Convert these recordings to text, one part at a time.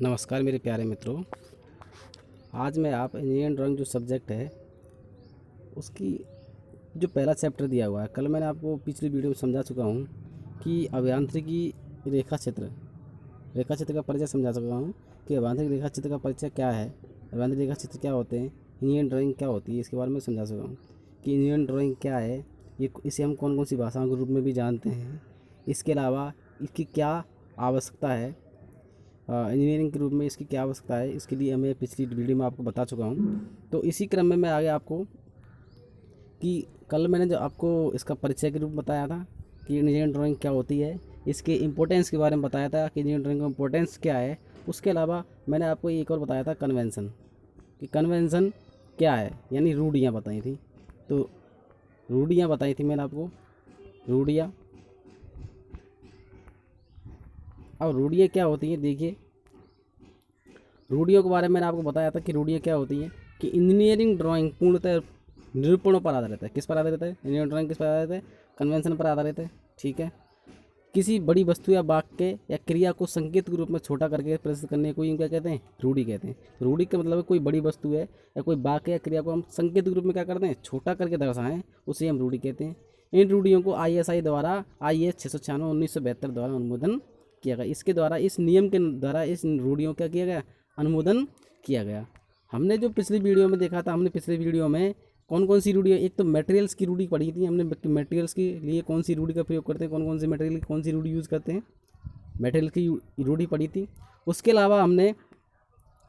नमस्कार मेरे प्यारे मित्रों। आज मैं आप इंजीनियरिंग ड्राइंग जो सब्जेक्ट है उसकी जो पहला चैप्टर दिया हुआ है, कल मैंने आपको पिछली वीडियो में समझा चुका हूँ कि अभियांत्रिकी रेखा चित्र का परिचय समझा चुका हूँ कि अभियांत्रिक रेखा चित्र का परिचय क्या है, अभियांत्रिक रेखा चित्र क्या होते हैं, इंजीनियरिंग ड्राइंग क्या होती है, इसके बारे में समझा चुका हूँ कि इंजीनियरिंग ड्राइंग क्या है। इसे हम कौन कौन सी भाषाओं के रूप में भी जानते हैं, इसके अलावा इसकी क्या आवश्यकता है, इंजीनियरिंग के रूप में इसकी क्या आवश्यकता है, इसके लिए मैं पिछली वीडियो में आपको बता चुका हूँ। तो इसी क्रम में मैं आगे आपको कि कल मैंने जो आपको इसका परिचय के रूप में बताया था कि इंजीनियरिंग ड्राइंग क्या होती है, इसके इम्पोर्टेंस के बारे में बताया था कि इंजीनियरिंग ड्राइंग का इम्पोर्टेंस क्या है। उसके अलावा मैंने आपको एक और बताया था कन्वेंशन, कि कन्वेंशन क्या है, यानी रूढ़ियाँ बताई थी। तो रूढ़ियाँ बताई थी मैंने आपको, रूढ़ियाँ। अब रूढ़ियाँ क्या होती हैं, देखिए रूढ़ियों के बारे में मैंने आपको बताया था कि रूढ़ियाँ क्या होती हैं कि इंजीनियरिंग ड्राइंग पूर्णतः निरूपणों पर आधारित है। किस पर आधारित है? इंजीनियरिंग ड्राइंग किस पर आधारित है? कन्वेंशन पर आधारित है। ठीक है। किसी बड़ी वस्तु या वाक्य या क्रिया को संकेत के रूप में छोटा करके प्रस्तुत करने को ही क्या कहते हैं? रूढ़ि कहते हैं। रूढ़ि का मतलब है कोई बड़ी वस्तु है या कोई वाक्य या क्रिया को हम संकेत के रूप में क्या करते हैं? छोटा करके दर्शाएं, उसे हम रूढ़ि कहते हैं। इन रूढ़ियों को ISI द्वारा IS 696 1972 द्वारा अनुमोदन किया गया। इसके द्वारा, इस नियम के द्वारा इस रूढ़ियों का किया गया? अनुमोदन किया गया। हमने जो पिछली वीडियो में देखा था, हमने पिछली वीडियो में कौन कौन सी रूढ़ी, एक तो मटेरियल्स की रूढ़ी पढ़ी थी हमने, मटेरियल्स के लिए कौन सी रूढ़ी का प्रयोग करते हैं, कौन कौन से मटेरियल की कौन सी रूढ़ी यूज़ करते हैं, मटेरियल की रूढ़ी पढ़ी थी। उसके अलावा हमने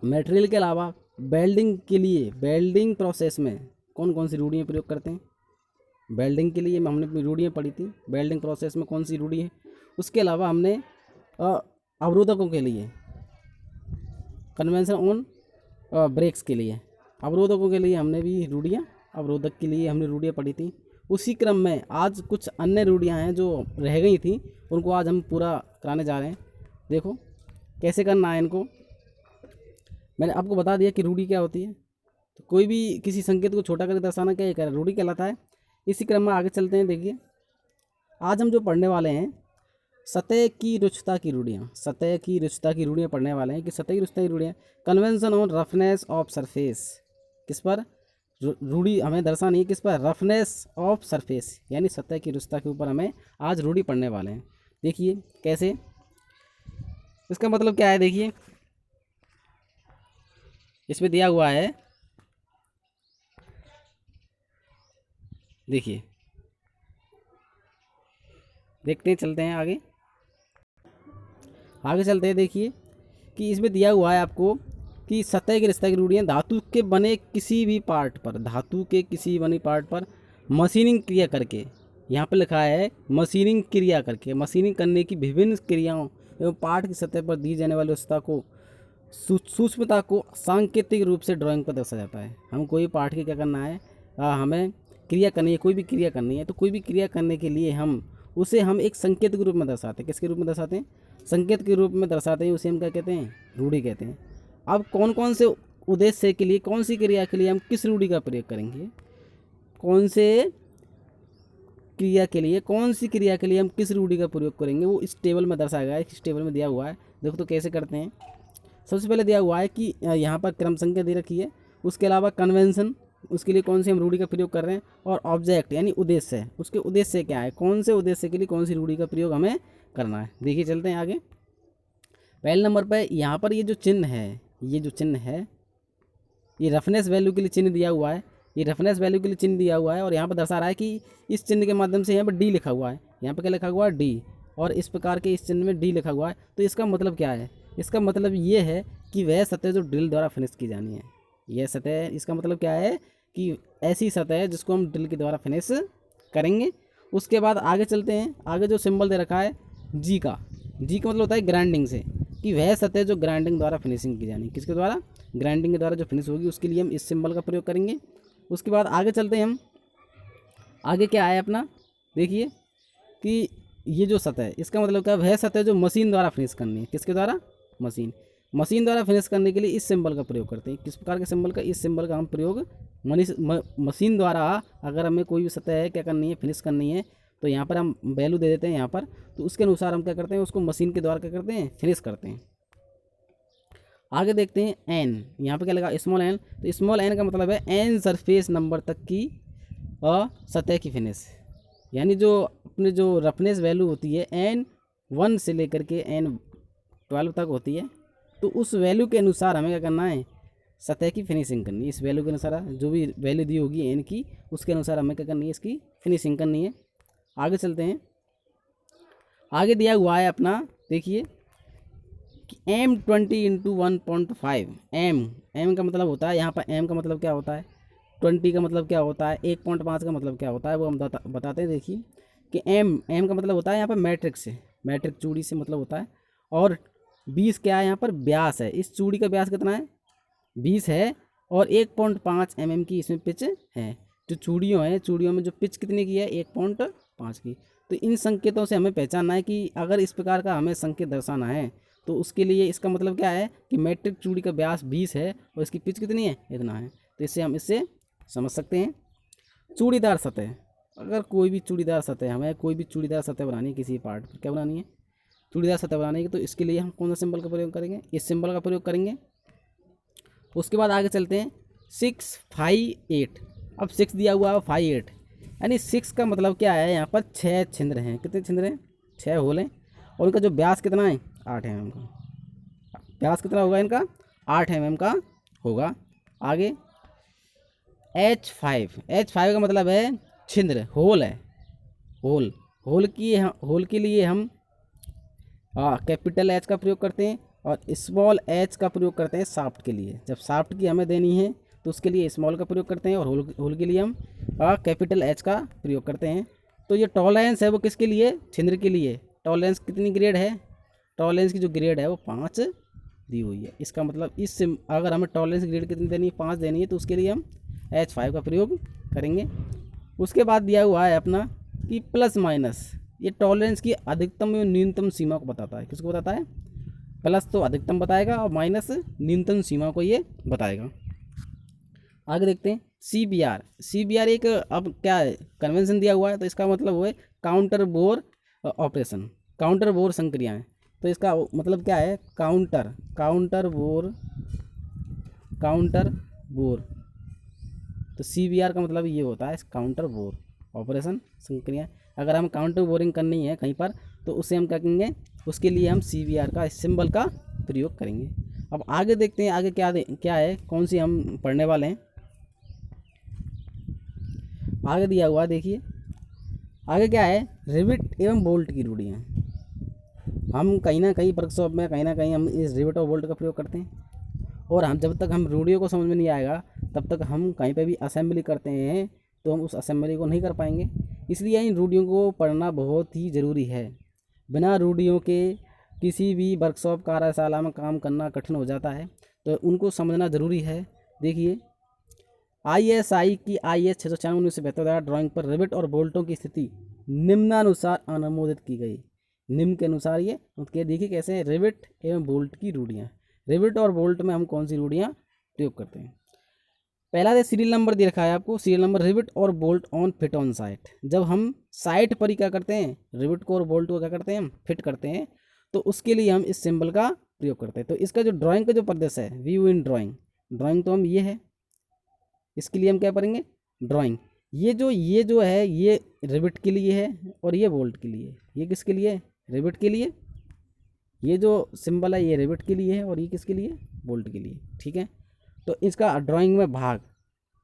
मटेरियल के अलावा वेल्डिंग के लिए, वेल्डिंग प्रोसेस में कौन कौन सी रूढ़ियाँ प्रयोग करते हैं, वेल्डिंग के लिए हमने रूढ़ियाँ पढ़ी थी, वेल्डिंग प्रोसेस में कौन सी रूढ़ी है। उसके अलावा हमने अवरोधकों के लिए, कन्वेंशन ऑन ब्रेक्स के लिए, अवरोधकों के लिए हमने भी रूढ़ियाँ, अवरोधक के लिए हमने रूढ़ियाँ पढ़ी थी। उसी क्रम में आज कुछ अन्य रूढ़ियाँ हैं जो रह गई थी, उनको आज हम पूरा कराने जा रहे हैं। देखो कैसे करना है इनको। मैंने आपको बता दिया कि रूढ़ी क्या होती है। तो कोई भी किसी संकेत को छोटा करके दर्शाना क्या है? रूढ़ी कहलाता है। इसी क्रम में आगे चलते हैं। देखिए आज हम जो पढ़ने वाले हैं सतह की रुक्षता की रूढ़ियाँ, सतह की रुक्षता की रूढ़ियाँ पढ़ने वाले हैं कि सतह की रुक्षता की रूढ़ियाँ, convention on roughness of surface. किस पर रूढ़ी हमें दर्शानी है? किस पर? रफनेस ऑफ सरफेस, यानी सतह की रुक्षता के ऊपर हमें आज रूढ़ी पढ़ने वाले हैं। देखिए कैसे, इसका मतलब क्या है। देखिए इसमें दिया हुआ है, देखिए देखते हैं, चलते हैं आगे, आगे चलते हैं। देखिए कि इसमें दिया हुआ है आपको कि सतह की रिश्ता की रूढ़ियाँ धातु के बने किसी भी पार्ट पर, धातु के किसी बने पार्ट पर मशीनिंग क्रिया करके, यहाँ पर लिखा है मशीनिंग क्रिया करके, मशीनिंग करने की विभिन्न क्रियाओं एवं पार्ट की सतह पर दी जाने वाली व्यवस्था को, सूक्ष्मता को सांकेतिक रूप से ड्राइंग पर दर्शाया जाता है। हम कोई पार्ट की क्या करना है, हमें क्रिया करनी है, कोई भी क्रिया करनी है, तो कोई भी क्रिया करने के लिए हम उसे एक संकेत के रूप में दर्शाते हैं। किसके रूप में दर्शाते हैं? संकेत के रूप में दर्शाते हैं। उसे हम क्या कहते हैं? रूढ़ी कहते हैं। अब कौन कौन से उद्देश्य के लिए, कौन सी क्रिया के लिए हम किस रूढ़ी का प्रयोग करेंगे, कौन से क्रिया के लिए, कौन सी क्रिया के लिए हम किस रूढ़ी का प्रयोग करेंगे, वो इस टेबल में दर्शाया गया है। इस टेबल में दिया हुआ है, देखो तो कैसे करते हैं। सबसे पहले दिया हुआ है कि यहाँ पर क्रम संख्या दे रखी है। उसके अलावा कन्वेंशन, उसके लिए कौन सी हम रूढ़ी का प्रयोग कर रहे हैं, और ऑब्जेक्ट यानी उद्देश्य है, उसके उद्देश्य क्या है, कौन से उद्देश्य के लिए कौन सी रूढ़ी का प्रयोग हमें करना है। देखिए चलते हैं आगे। पहले नंबर पर यहाँ पर ये जो चिन्ह है, ये जो चिन्ह है, ये रफनेस वैल्यू के लिए चिन्ह दिया हुआ है, ये रफनेस वैल्यू के लिए चिन्ह दिया हुआ है। और यहाँ पर दर्शा रहा है कि इस चिन्ह के माध्यम से यहाँ पर डी लिखा हुआ है, यहाँ पर क्या लिखा हुआ है? डी। और इस प्रकार के इस चिन्ह में डी लिखा हुआ है। तो इसका मतलब क्या है? इसका मतलब ये है कि वह सतह जो ड्रिल द्वारा फिनिश की जानी है, यह सतह, इसका मतलब क्या है कि ऐसी सतह है जिसको हम ड्रिल के द्वारा फिनिश करेंगे। उसके बाद आगे चलते हैं। आगे जो सिंबल दे रखा है जी का, जी का मतलब होता है ग्राइंडिंग से, कि वह सतह जो ग्राइंडिंग द्वारा फिनिशिंग की जानी, किसके द्वारा? ग्राइंडिंग के द्वारा जो फिनिश होगी, उसके लिए हम इस सिंबल का प्रयोग करेंगे। उसके बाद आगे चलते हैं हम। आगे क्या है अपना, देखिए कि ये जो सतह है, इसका मतलब क्या? वह सतह जो मशीन द्वारा फिनिश करनी है। किसके द्वारा? मशीन द्वारा फिनिश करने के लिए इस सिंबल का प्रयोग करते हैं। किस प्रकार के सिंबल का? इस सिंबल का हम प्रयोग मशीन द्वारा, अगर हमें कोई भी सतह है क्या करनी है, फिनिश करनी है, तो यहाँ पर हम वैल्यू दे देते हैं यहाँ पर, तो उसके अनुसार हम क्या करते हैं, उसको मशीन के द्वारा क्या करते हैं? फिनिश करते हैं। आगे देखते हैं एन, यहाँ पे क्या लगा स्मॉल एन, तो स्मॉल एन का मतलब है एन सरफेस नंबर तक की सतह की फिनिश, यानी जो अपने जो रफनेस वैल्यू होती है N1 से लेकर के N12 तक होती है, तो उस वैल्यू के अनुसार हमें क्या करना है, सतह की फिनिशिंग करनी है। इस वैल्यू के अनुसार जो भी वैल्यू दी होगी एन की, उसके अनुसार हमें क्या करनी है, इसकी फिनिशिंग करनी है। आगे चलते हैं, आगे दिया हुआ है अपना, देखिए कि M20 इंटू 1.5, एम का मतलब होता है, यहाँ पर एम का मतलब क्या होता है, 20 का मतलब क्या होता है, 1.5 का मतलब क्या होता है, वो हम बताते हैं। देखिए कि एम का मतलब होता है यहाँ पर मैट्रिक से, मैट्रिक चूड़ी से मतलब होता है, और 20 क्या है यहाँ पर व्यास है, इस चूड़ी का व्यास कितना है, 20 है, और 1.5 mm की इसमें पिच है। जो चूड़ियों है, चूड़ियों में जो पिच कितने की है, 1.5 की। तो इन संकेतों से हमें पहचानना है कि अगर इस प्रकार का हमें संकेत दर्शाना है, तो उसके लिए इसका मतलब क्या है कि मैट्रिक चूड़ी का व्यास 20 है और इसकी पिच कितनी है, इतना है। तो इससे हम इससे समझ सकते हैं। चूड़ीदार सतह, अगर कोई भी चूड़ीदार सतह, हमें कोई भी चूड़ीदार सतह बनानी है, किसी पार्ट पर क्या बनानी है, चूड़ीदार सतह बनानी है, तो इसके लिए हम कौन सा सिंबल का प्रयोग करेंगे, इस सिंबल का प्रयोग करेंगे। उसके बाद आगे चलते हैं 6, 5, 8। अब 6 दिया हुआ है, 5, 8, यानी 6 का मतलब क्या है, यहाँ पर 6 छिद्र हैं। कितने छिद्र हैं, 6 होल हैं, और उनका जो व्यास कितना है, 8 mm का। व्यास कितना होगा इनका, 8 mm का होगा। आगे H5 का मतलब है छिद्र, होल है, होल। होल के लिए हम कैपिटल H का प्रयोग करते हैं, और स्मॉल h का प्रयोग करते हैं शाफ्ट के लिए। जब शाफ्ट की हमें देनी है तो उसके लिए स्मॉल का प्रयोग करते हैं, और होल के लिए हम कैपिटल H का प्रयोग करते हैं। तो ये टॉलरेंस है वो किसके लिए, छिद्र के लिए। टॉलरेंस कितनी ग्रेड है, टॉलरेंस की जो ग्रेड है वो 5 दी हुई है। इसका मतलब इससे अगर हमें टॉलरेंस ग्रेड कितनी देनी है, 5 देनी है, तो उसके लिए हम H5 का प्रयोग करेंगे। उसके बाद दिया हुआ है अपना कि प्लस माइनस, ये टॉलरेंस की अधिकतम एवं न्यूनतम सीमा को बताता है। किसको बताता है, प्लस तो अधिकतम बताएगा और माइनस न्यूनतम सीमा को ये बताएगा। आगे देखते हैं CBR एक अब क्या है, कन्वेंशन दिया हुआ है, तो इसका मतलब वो है counter bore operation, counter bore संक्रियाएं। तो इसका मतलब क्या है, काउंटर बोर। तो CBR का मतलब ये होता है काउंटर बोर ऑपरेशन संक्रिया। अगर हम काउंटर बोरिंग करनी है कहीं पर, तो उसे हम क्या करेंगे, उसके लिए हम CBR का सिंबल का प्रयोग करेंगे। अब आगे देखते हैं आगे क्या है, कौन सी हम पढ़ने वाले हैं। आगे दिया हुआ देखिए, आगे क्या है, रिविट एवं बोल्ट की रूढ़ियाँ। हम कहीं ना कहीं वर्कशॉप में कहीं ना कहीं हम इस रिविट और बोल्ट का प्रयोग करते हैं, और हम जब तक हम रूढ़ियों को समझ में नहीं आएगा, तब तक हम कहीं पे भी असेंबली करते हैं तो हम उस असेंबली को नहीं कर पाएंगे। इसलिए इन रूढ़ियों को पढ़ना बहुत ही ज़रूरी है। बिना रूढ़ियों के किसी भी वर्कशॉप कार्यशाला में काम करना कठिन हो जाता है, तो उनको समझना ज़रूरी है। देखिए ISI की IS 694 से 72 द्वारा ड्राइंग पर रिविट और बोल्टों की स्थिति निम्नानुसार अनुमोदित की गई। निम्न के अनुसार ये उनके देखिए कैसे हैं, रिविट एवं बोल्ट की रूढ़ियाँ। रिविट और बोल्ट में हम कौन सी रूढ़ियाँ प्रयोग करते हैं। पहला दे सीरियल नंबर दे रखा है आपको, सीरियल नंबर रिविट और bolt on fit on site. जब हम साइट पर ही क्या करते हैं, रिविट को और बोल्ट को क्या करते हैं, हम फिट करते हैं, तो उसके लिए हम इस सिंबल का प्रयोग करते हैं। तो इसका जो ड्राइंग का जो प्रदेश है, व्यू इन ड्राइंग तो हम ये है, इसके लिए हम क्या करेंगे, ड्राइंग। ये जो है ये रिविट के लिए है, और ये बोल्ट के लिए। ये किसके लिए, रिविट के लिए। ये जो सिंबल है ये रिविट के लिए है, और ये किसके लिए, बोल्ट के लिए। ठीक है, तो इसका ड्राइंग में भाग,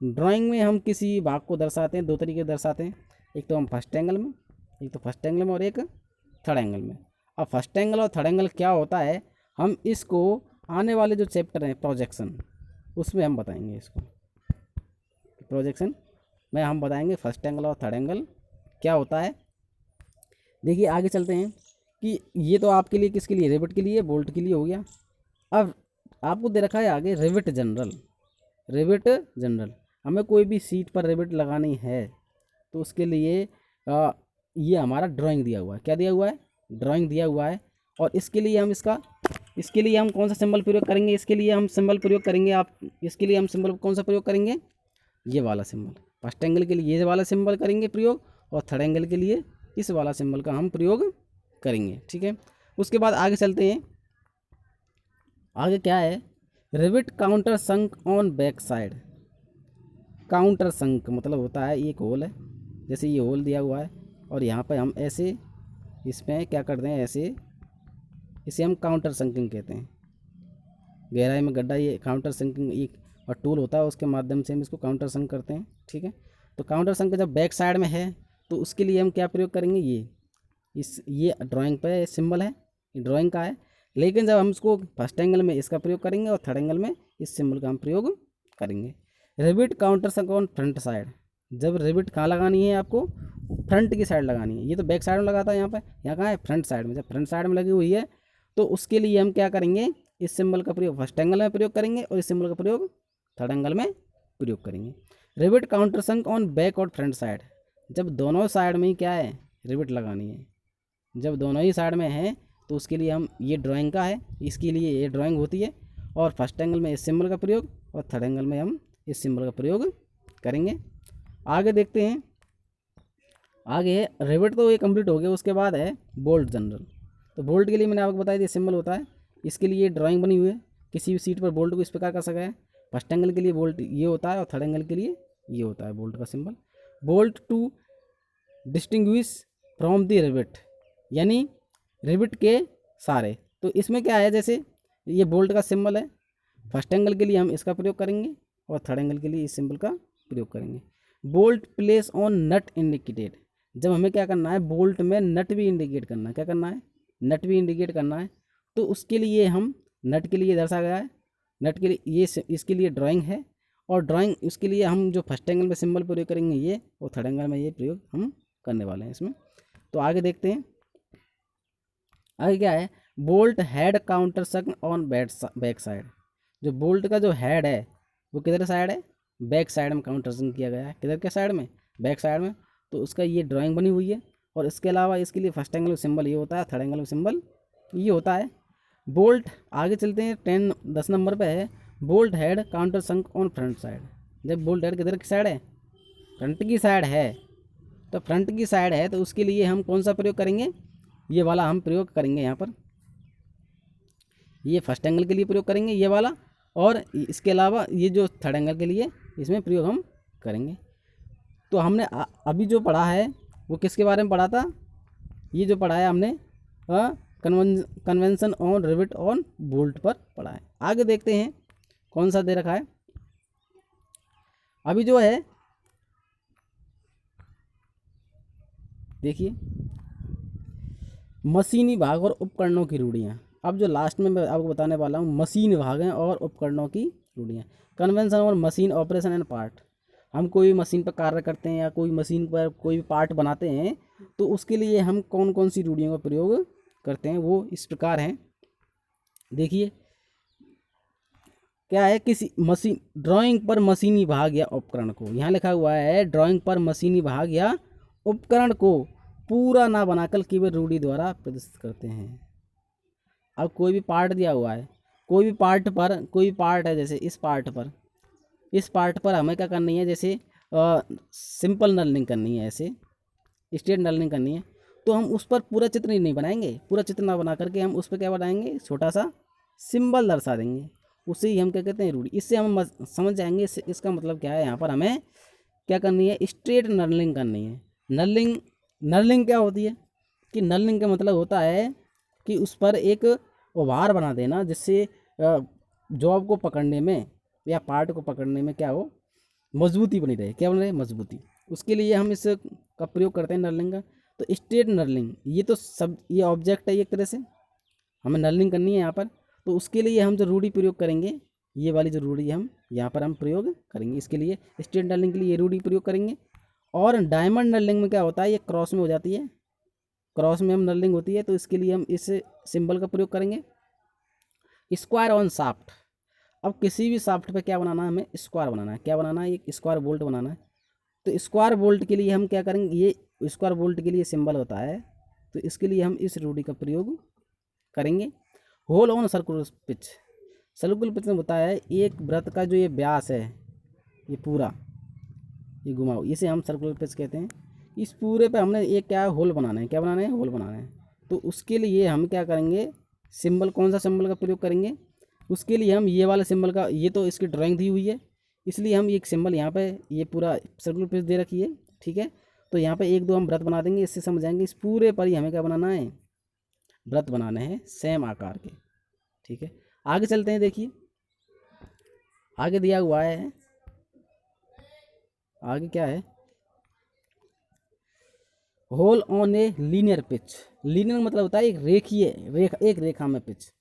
ड्राइंग में हम किसी भाग को दर्शाते हैं, दो तरीके से दर्शाते हैं। एक तो हम फर्स्ट एंगल में, और एक थर्ड एंगल में। अब फर्स्ट एंगल और थर्ड एंगल क्या होता है, हम इसको आने वाले जो चैप्टर हैं प्रोजेक्शन, उसमें हम बताएंगे। इसको प्रोजेक्शन में हम बताएंगे फर्स्ट एंगल और थर्ड एंगल क्या होता है। देखिए आगे चलते हैं कि ये तो आपके लिए किसके लिए, रिविट के लिए, बोल्ट के लिए हो गया। अब आपको दे रखा है आगे रिविट जनरल। हमें कोई भी सीट पर रिविट लगानी है, तो उसके लिए ये हमारा ड्राइंग दिया हुआ है। क्या दिया हुआ है, ड्राइंग दिया हुआ है। और इसके लिए हम कौन सा सिंबल प्रयोग करेंगे, इसके लिए हम सिंबल प्रयोग कौन सा प्रयोग करेंगे, ये वाला सिंबल। फर्स्ट एंगल के लिए ये वाला सिंबल करेंगे प्रयोग, और थर्ड एंगल के लिए इस वाला सिंबल का हम प्रयोग करेंगे। ठीक है, उसके बाद आगे चलते हैं। आगे क्या है rivet counter sunk on back side. Counter sunk मतलब होता है, ये एक होल है, जैसे ये होल दिया हुआ है और यहाँ पे हम ऐसे इसमें क्या करते हैं, ऐसे इसे हम काउंटर संकिंग कहते हैं। गहराई में गड्ढा, ये काउंटर संकिंग एक और टूल होता है, उसके माध्यम से हम इसको काउंटर संक करते हैं। ठीक है, तो काउंटर संक जब बैक साइड में है तो उसके लिए हम क्या प्रयोग करेंगे, ये ड्राइंग पे सिंबल है, ड्राइंग का है, लेकिन जब हम इसको फर्स्ट एंगल में इसका प्रयोग करेंगे और थर्ड एंगल में इस सिंबल का हम प्रयोग करेंगे। Rivet counter sunk on front side. जब रिविट कहाँ लगानी है आपको, फ्रंट की साइड लगानी है। ये तो बैक साइड में लगाता है, यहाँ पे, यहाँ कहाँ है, फ्रंट साइड में। जब फ्रंट साइड में लगी हुई है तो उसके लिए हम क्या करेंगे, इस सिंबल का प्रयोग फर्स्ट एंगल में प्रयोग करेंगे और इस सिंबल का प्रयोग थर्ड एंगल में प्रयोग करेंगे। Rivet counter sunk on back और फ्रंट साइड। जब दोनों साइड में ही क्या है, रिविट लगानी है, जब दोनों ही साइड में है तो उसके लिए हम, ये ड्राइंग का है, इसके लिए ये ड्राइंग होती है और फर्स्ट एंगल में इस सिंबल का प्रयोग और थर्ड एंगल में हम इस सिंबल का प्रयोग करेंगे। आगे देखते हैं, आगे रिविट तो ये कंप्लीट हो गया, उसके बाद है बोल्ट जनरल। तो बोल्ट के लिए मैंने आपको बताया, ये सिंबल होता है, इसके लिए ड्राइंग बनी हुई है, किसी भी सीट पर बोल्ट को इस प्रकार कर सका है। फर्स्ट एंगल के लिए बोल्ट ये होता है और थर्ड एंगल के लिए ये होता है बोल्ट का सिंबल। Bolt to distinguish from the rivet, यानी रिविट के सारे। तो इसमें क्या है, जैसे ये बोल्ट का सिंबल है, फर्स्ट एंगल के लिए हम इसका प्रयोग करेंगे और थर्ड एंगल के लिए इस सिंबल का प्रयोग करेंगे। Bolt place on nut indicated. जब हमें क्या करना है, बोल्ट में नट भी इंडिकेट करना है, क्या करना है, नट भी इंडिकेट करना है। तो उसके लिए हम, नट के लिए दर्शाया गया है, नट के लिए ये इसके लिए ड्राइंग है और ड्राइंग इसके लिए हम जो फर्स्ट एंगल में सिंबल प्रयोग करेंगे ये, और थर्ड एंगल में ये प्रयोग हम करने वाले हैं इसमें। तो आगे देखते हैं, आगे क्या है, bolt head counter sunk on back side. जो बोल्ट का जो हेड है वो किधर साइड है, बैक साइड में काउंटर संक किया गया है। किधर के साइड में, बैक साइड में। तो उसका ये ड्राइंग बनी हुई है और इसके अलावा इसके लिए फर्स्ट एंगल सिंबल ये होता है, थर्ड एंगल सिंबल ये होता है। बोल्ट, आगे चलते हैं, 10 नंबर पे है, bolt head counter sunk on front side. जब बोल्ट हेड किधर की साइड है, फ्रंट की साइड है, तो फ्रंट की साइड है तो उसके लिए हम कौन सा प्रयोग करेंगे, ये वाला हम प्रयोग करेंगे यहाँ पर, ये फर्स्ट एंगल के लिए प्रयोग करेंगे ये वाला, और इसके अलावा ये जो थर्ड एंगल के लिए इसमें प्रयोग हम करेंगे। तो हमने अभी जो पढ़ा है वो किसके बारे में पढ़ा था, ये जो पढ़ा है हमने convention on rivet on bolt पर पढ़ा है। आगे देखते हैं कौन सा दे रखा है। अभी जो है देखिए, मशीनी भाग और उपकरणों की रूढ़ियाँ। अब जो लास्ट में मैं आपको बताने वाला हूँ, मशीन भागें और उपकरणों की रूढ़ियाँ। कन्वेंशन और मशीन ऑपरेशन एंड पार्ट। हम कोई मशीन पर कार्य करते हैं या कोई मशीन पर कोई भी पार्ट बनाते हैं तो उसके लिए हम कौन कौन सी रूढ़ियों का प्रयोग करते हैं, वो इस प्रकार हैं। देखिए क्या है, किसी मशीन, ड्राइंग पर मशीनी भाग या उपकरण को, यहाँ लिखा हुआ है ड्राइंग पर मशीनी भाग या उपकरण को पूरा ना बनाकर केवल रूढ़ी द्वारा प्रदर्शित करते हैं। अब कोई भी पार्ट दिया हुआ है, कोई भी पार्ट पर, कोई भी पार्ट है, जैसे इस पार्ट पर हमें क्या करनी है, जैसे सिंपल नर्लिंग करनी है, ऐसे स्ट्रेट नर्लिंग करनी है, तो हम उस पर पूरा चित्र नहीं बनाएंगे, पूरा चित्र ना बना करके हम उस पर क्या बनाएंगे, छोटा सा सिंबल दर्शा देंगे, उसे ही हम क्या कहते हैं, रूढ़ी। इससे हम समझ जाएंगे इसका मतलब क्या है। यहाँ पर हमें क्या करनी है, स्ट्रेट नर्लिंग करनी है। नर्लिंग क्या होती है कि नर्लिंग का मतलब होता है कि उस पर एक उभार बना देना, जिससे जॉब को पकड़ने में या पार्ट को पकड़ने में क्या हो, मजबूती बनी रहे। क्या बन रहे, मजबूती। उसके लिए हम इस का प्रयोग करते हैं नर्लिंग का। तो स्ट्रेट नर्लिंग, ये तो सब, ये ऑब्जेक्ट है एक तरह से, हमें नर्लिंग करनी है यहाँ पर। तो उसके लिए हम जो रूढ़ी प्रयोग करेंगे, ये वाली जो रूढ़ी हम यहाँ पर हम प्रयोग करेंगे, इसके लिए स्ट्रेट नर्लिंग के लिए ये रूढ़ी प्रयोग करेंगे। और डायमंड नर्लिंग में क्या होता है, ये क्रॉस में हो जाती है, क्रॉस में हम नर्लिंग होती है, तो इसके लिए हम इस सिंबल का प्रयोग करेंगे। Square on shaft. अब किसी भी शाफ्ट पे क्या बनाना है, हमें स्क्वायर बनाना है। क्या बनाना है, एक स्क्वायर बोल्ट बनाना है। तो स्क्वायर बोल्ट के लिए हम क्या करेंगे, ये स्क्वायर बोल्ट के लिए सिंबल होता है, तो इसके लिए हम इस रूढ़ी का प्रयोग करेंगे। Hole on circular pitch. Circular pitch में होता है एक वृत्त का जो ये व्यास है, ये पूरा ये घुमाओ, इसे हम सर्कुलर पिच कहते हैं। इस पूरे पे हमने एक क्या होल बनाना है, क्या बनाना है, होल बनाना है। तो उसके लिए हम क्या करेंगे, सिंबल, कौन सा सिंबल का प्रयोग करेंगे, उसके लिए हम ये वाला सिंबल का, ये तो इसकी ड्राइंग दी हुई है, इसलिए हम एक सिंबल यहाँ पे ये पूरा सर्कुलर पेज दे रखी है, ठीक है। तो यहाँ पे एक दो हम व्रत बना देंगे, इससे समझ जाएंगे इस पूरे पर ही हमें क्या बनाना है, व्रत बनाने हैं सेम आकार के, ठीक है। आगे चलते हैं, देखिए आगे दिया हुआ है, आगे क्या है, hole on a linear pitch. Linear मतलब होता है एक रेखीय एक रेखा में पिच,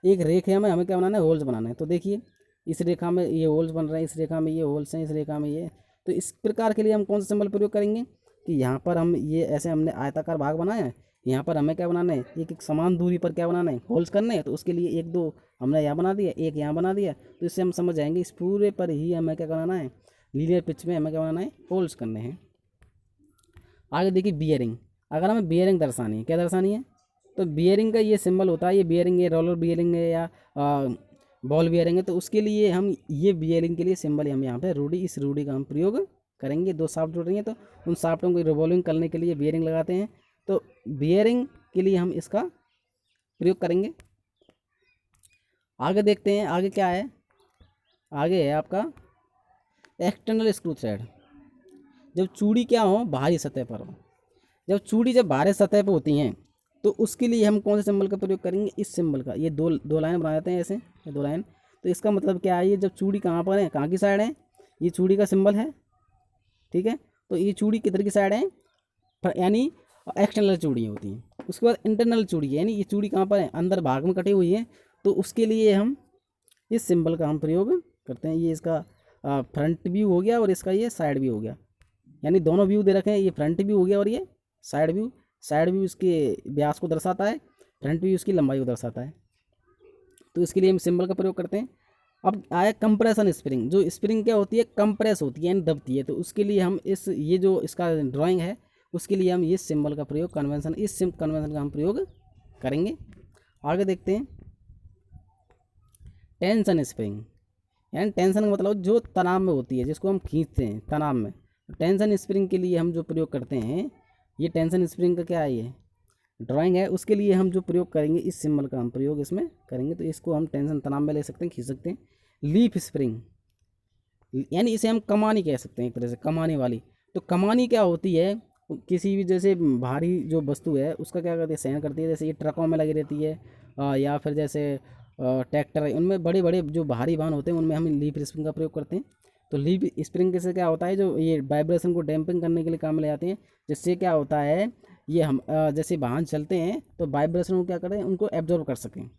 एक रेखा में हमें क्या बनाना है, होल्स बनाना है। तो देखिए इस रेखा में ये होल्स बन रहे हैं, इस रेखा में ये होल्स हैं, इस रेखा में ये। तो इस प्रकार के लिए हम कौन सा सिंबल प्रयोग करेंगे कि यहाँ पर हम ये ऐसे हमने आयताकार भाग बनाया है, यहाँ पर हमें क्या बनाना है, एक एक समान दूरी पर क्या बनाना है, होल्स करने हैं। तो उसके लिए एक दो हमने यहाँ बना दिया, एक यहाँ बना दिया। तो इससे हम समझ जाएंगे इस पूरे पर ही हमें क्या बनाना है, लीनियर पिच में हमें क्या बनाना है, होल्स करने हैं। आगे देखिए बियरिंग, अगर हमें बियरिंग दर्शानी है, क्या दर्शानी है, तो बियरिंग का ये सिंबल होता है, ये बियरिंग है, रोलर बियरिंग है या बॉल बियरिंग है। तो उसके लिए हम ये बियरिंग के लिए सिंबल हम यहाँ पे रूडी, इस रूडी का हम प्रयोग करेंगे। दो शाफ्ट जुड़ रही हैं तो उन शाफ्टों को रिवॉल्विंग करने के लिए बियरिंग लगाते हैं। तो बियरिंग के लिए हम इसका प्रयोग करेंगे। आगे देखते हैं, आगे क्या है, आगे है आपका एक्सटर्नल स्क्रू थ्रेड। जब चूड़ी क्या हो, बाहरी सतह पर हो, जब चूड़ी जब बाहरी सतह पर होती हैं तो उसके लिए हम कौन से सिंबल का प्रयोग करेंगे, इस सिंबल का। ये दो लाइन बना देते हैं ऐसे, ये दो लाइन। तो इसका मतलब क्या है, ये जब चूड़ी कहाँ पर है, कहाँ की साइड है, ये चूड़ी का सिंबल है, ठीक है। तो ये चूड़ी किधर की साइड है, यानी एक्सटर्नल चूड़ी होती हैं। उसके बाद इंटरनल चूड़ी है, यानी ये चूड़ी कहाँ पर है, अंदर भाग में कटी हुई है। तो उसके लिए हम इस सिंबल का हम प्रयोग करते हैं। ये इसका फ्रंट व्यू हो गया और इसका ये साइड व्यू हो गया, यानी दोनों व्यू दे रखे हैं, ये फ्रंट व्यू हो गया और ये साइड व्यू। साइड व्यू इसके व्यास को दर्शाता है, फ्रंट व्यू इसकी लंबाई को दर्शाता है। तो इसके लिए हम सिंबल का प्रयोग करते हैं। अब आया कंप्रेशन स्प्रिंग, जो स्प्रिंग क्या होती है, कंप्रेस होती है यानी दबती है। तो उसके लिए हम इस ये जो इसका ड्राइंग है उसके लिए हम इस सिंबल का प्रयोग कन्वेंशन, इस कन्वेंशन का हम प्रयोग करेंगे। आगे देखते हैं टेंशन स्प्रिंग, यानी टेंशन का मतलब जो तनाव में होती है, जिसको हम खींचते हैं तनाव में। टेंशन स्प्रिंग के लिए हम जो प्रयोग करते हैं, ये टेंशन स्प्रिंग का क्या है, ये ड्राइंग है, उसके लिए हम जो प्रयोग करेंगे इस सिंबल का हम प्रयोग इसमें करेंगे। तो इसको हम टेंशन तनाव में ले सकते हैं, खींच सकते हैं। लीफ स्प्रिंग, यानी इसे हम कमानी कह सकते हैं, एक तरह से कमानी वाली। तो कमानी क्या होती है, किसी भी जैसे भारी जो वस्तु है उसका क्या करती है, सहन करती है। जैसे ये ट्रकों में लगी रहती है या फिर जैसे ट्रैक्टर है, उनमें बड़े बड़े जो भारी वाहन होते हैं उनमें हम लीफ स्प्रिंग का प्रयोग करते हैं। तो लीफ स्प्रिंग से क्या होता है, जो ये वाइब्रेशन को डैम्पिंग करने के लिए काम ले जाते हैं। जिससे क्या होता है, ये हम जैसे वाहन चलते हैं तो वाइब्रेशन को क्या करें, उनको एब्जॉर्व कर सकें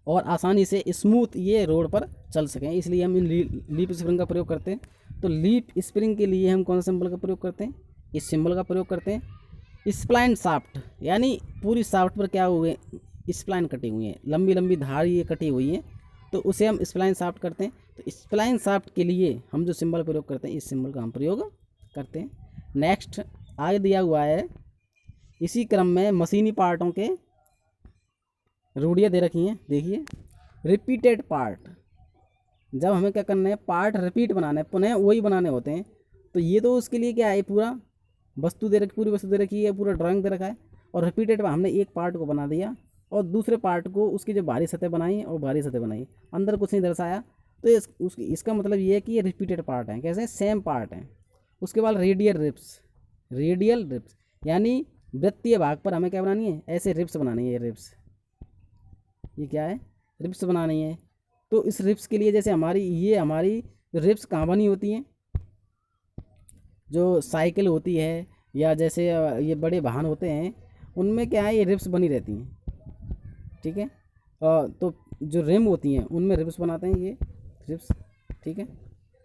और आसानी से स्मूथ ये रोड पर चल सकें, इसलिए हम इन लीफ स्प्रिंग का प्रयोग करते हैं। तो लीफ स्प्रिंग के लिए हम कौन सा सिंबल का प्रयोग करते हैं, इस सिंबल का प्रयोग करते हैं। स्प्लाइन शाफ्ट, यानी पूरी शाफ्ट पर क्या हुए, स्प्लाइन कटी हुई है, लंबी लंबी धार ये कटी हुई है, तो उसे हम स्प्लाइन शाफ्ट करते हैं। तो स्प्लाइन शाफ्ट के लिए हम जो सिंबल प्रयोग करते हैं, इस सिंबल का हम प्रयोग करते हैं। नेक्स्ट आगे दिया हुआ है, इसी क्रम में मशीनी पार्टों के रूढ़ियाँ दे रखी हैं। देखिए रिपीटेड पार्ट, जब हमें क्या करना है, पार्ट रिपीट बनाना है, पुनः वही बनाने होते हैं। तो ये तो उसके लिए क्या है, पूरा वस्तु दे रखी, पूरी वस्तु दे रखी है, पूरा ड्राइंग दे रखा है और रिपीटेड हमने एक पार्ट को बना दिया और दूसरे पार्ट को उसकी जो बाहरी सतह बनाई और बाहरी सतह बनाई, अंदर कुछ नहीं दर्शाया। तो इसका मतलब ये है कि ये रिपीटेड पार्ट है, कैसे सेम पार्ट है। उसके बाद रेडियल रिप्स, रेडियल रिप्स यानी वृत्तीय भाग पर हमें क्या बनानी है, ऐसे रिप्स बनानी है। रिप्स ये क्या है, रिप्स बनानी है। तो इस रिप्स के लिए जैसे हमारी रिप्स कहाँ बनी होती हैं, जो साइकिल होती है या जैसे ये बड़े वाहन होते हैं उनमें क्या है, ये रिप्स बनी रहती हैं, ठीक है। तो जो रिम होती हैं उनमें रिप्स बनाते हैं, ये रिप्स, ठीक है।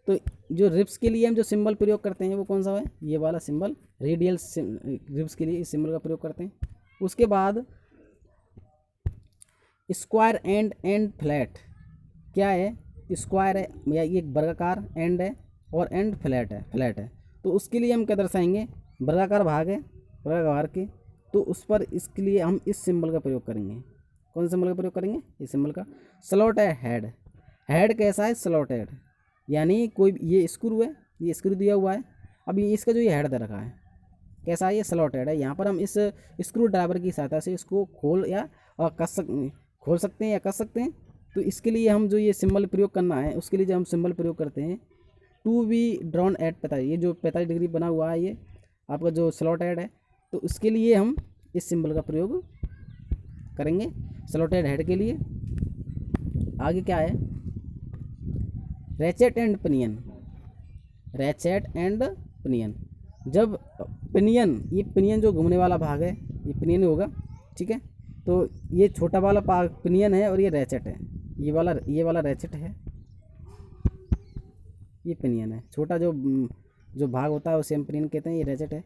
तो जो रिप्स के लिए हम जो सिंबल प्रयोग करते हैं वो कौन सा है, ये वाला सिंबल, रेडियल रिप्स के लिए इस सिंबल का प्रयोग करते हैं। उसके बाद स्क्वायर एंड फ्लैट, क्या है, स्क्वायर है या ये वर्गाकार, एंड है और एंड फ्लैट है। तो उसके लिए हम क्या दर्शाएंगे, वर्गाकार भाग है, वर्गाकार के, तो उस पर इसके लिए हम इस सिंबल का प्रयोग करेंगे। कौन सा सिंबल का प्रयोग करेंगे, इस सिंबल का। स्लॉट है हेड, हेड कैसा है, स्लॉटेड, यानी कोई ये स्क्रू है, ये स्क्रू दिया हुआ है, अब ये इसका जो ये हेड दे रखा है कैसा है, ये स्लॉटेड है। यहाँ पर हम इस स्क्रू ड्राइवर की सहायता से इसको खोल सकते हैं या कस सकते हैं। तो इसके लिए हम जो ये सिंबल प्रयोग करना है, उसके लिए जो हम सिंबल प्रयोग करते हैं, टू बी ड्रॉन एट 45, ये जो 45 डिग्री बना हुआ है ये आपका जो स्लॉट हेड है, तो उसके लिए हम इस सिंबल का प्रयोग करेंगे स्लॉट हेड के लिए। आगे क्या है, ratchet and pinion, ratchet and pinion. जब पिनियन, ये पिनियन जो घूमने वाला भाग है ये पिनियन होगा, ठीक है। तो ये छोटा वाला पिनियन है और ये रैचेट है, ये वाला रैचेट है, ये पिनियन है। छोटा जो भाग होता है उसे हम पिनियन कहते हैं, ये रैचेट है।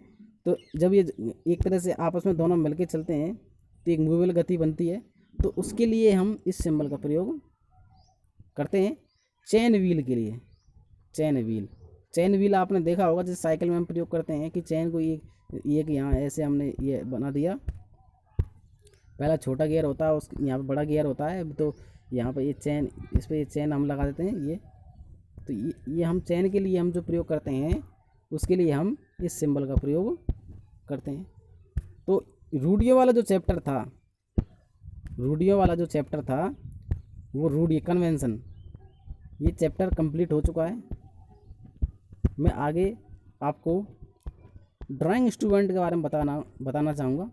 तो जब ये एक तरह से आपस में दोनों मिलके चलते हैं तो एक मूवेबल गति बनती है। तो उसके लिए हम इस सिंबल का प्रयोग करते हैं चेन व्हील के लिए। चेन व्हील आपने देखा होगा, जैसे साइकिल में हम प्रयोग करते हैं कि चेन को एक यहाँ ऐसे हमने ये बना दिया, पहला छोटा गियर होता है, उस यहाँ पे बड़ा गियर होता है, तो यहाँ पे ये चेन, इस पर ये चेन हम लगा देते हैं ये। तो ये हम चेन के लिए हम जो प्रयोग करते हैं उसके लिए हम इस सिंबल का प्रयोग करते हैं। तो रूडियो वाला जो चैप्टर था वो रूडियो कन्वेंशन, ये चैप्टर कंप्लीट हो चुका है। मैं आगे आपको ड्राइंग इंस्ट्रूमेंट के बारे में बताना चाहूँगा।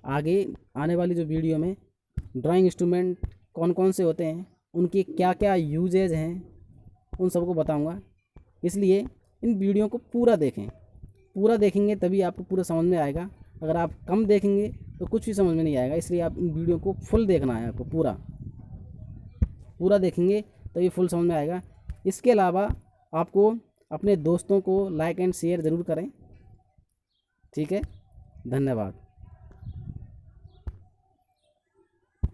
आगे आने वाली जो वीडियो में ड्राइंग इंस्ट्रूमेंट कौन कौन से होते हैं, उनकी क्या क्या यूजेज हैं, उन सबको बताऊँगा। इसलिए इन वीडियो को पूरा देखेंगे तभी आपको पूरा समझ में आएगा। अगर आप कम देखेंगे तो कुछ भी समझ में नहीं आएगा। इसलिए आप इन वीडियो को फुल देखना है, आपको पूरा देखेंगे तभी फुल समझ में आएगा। इसके अलावा आपको अपने दोस्तों को लाइक एंड शेयर ज़रूर करें, ठीक है। धन्यवाद।